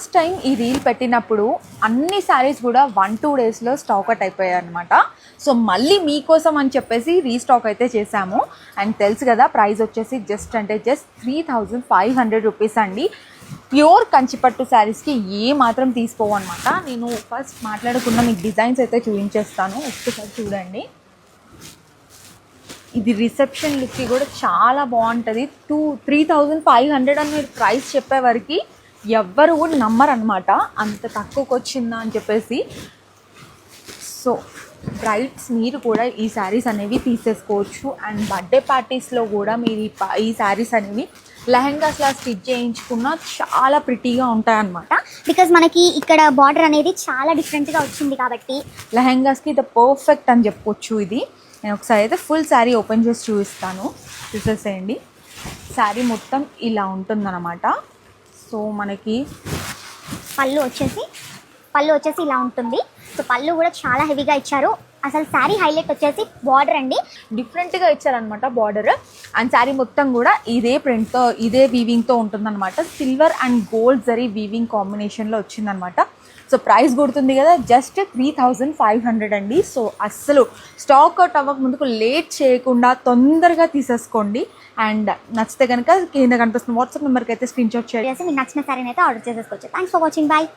Last time ఈ reel పెట్టినప్పుడు అన్ని శారీస్ కూడా 1-2 డేస్లో స్టాక్ అవుట్ అయిపోయాయి అనమాట. సో మళ్ళీ మీకోసం అని చెప్పేసి రీస్టాక్ అయితే చేశాము. అండ్ తెలుసు కదా ప్రైస్ వచ్చేసి జస్ట్ 3,500 రూపీస్ అండి. ప్యూర్ కంచిపట్టు శారీస్కి ఏ మాత్రం తీసుకోవు అనమాట. నేను ఫస్ట్ మాట్లాడకుండా మీకు డిజైన్స్ అయితే చూపించేస్తాను, ఒక్కసారి చూడండి. ఇది రిసెప్షన్ లుక్కి కూడా చాలా బాగుంటుంది. 3,500 అని మీరు ప్రైస్ చెప్పేవరకు ఎవ్వరు కూడా నమ్మరనమాట, అంత తక్కువకి వచ్చిందా అని చెప్పేసి. సో బ్రైడ్స్ మీరు కూడా ఈ శారీస్ అనేవి తీసేసుకోవచ్చు. అండ్ బర్త్డే పార్టీస్లో కూడా మీరు ఈ శారీస్ అనేవి లెహెంగాస్లా స్టిచ్ చేయించుకున్న చాలా ప్రిటీగా ఉంటాయన్నమాట. బికాజ్ మనకి ఇక్కడ బార్డర్ అనేది చాలా డిఫరెంట్గా వచ్చింది కాబట్టి లెహెంగాస్కి ఇది పర్ఫెక్ట్ అని చెప్పొచ్చు. ఇది నేను ఒకసారి అయితే ఫుల్ శారీ ఓపెన్ చేసి చూపిస్తాను, చూసేసేయండి. శారీ మొత్తం ఇలా ఉంటుందన్నమాట. సో మనకి పళ్ళు వచ్చేసి ఇలా ఉంటుంది. సో పళ్ళు కూడా చాలా హెవీగా ఇచ్చారు. అసలు శారీ హైలైట్ వచ్చేసి బార్డర్ అండి, డిఫరెంట్గా ఇచ్చారనమాట బార్డర్. అండ్ శారీ మొత్తం కూడా ఇదే ప్రింట్తో ఇదే వీవింగ్తో ఉంటుందన్నమాట. Silver and gold zari weaving కాంబినేషన్లో వచ్చిందనమాట. సో ప్రైస్ గుర్తుంది కదా, జస్ట్ 3,500 అండి. సో అస్సలు స్టాక్ అవుట్ అవ్వక ముందుకు లేట్ చేయకుండా తొందరగా తీసేసుకోండి. అండ్ నచ్చితే కనుక కింద కనిపిస్తున్న వాట్సాప్ నెంబర్కి అయితే స్క్రీన్ షాట్ చేసి మీకు నచ్చిన శారీని అయితే ఆర్డర్ చేసేసుకోవచ్చు. Thanks for watching, bye.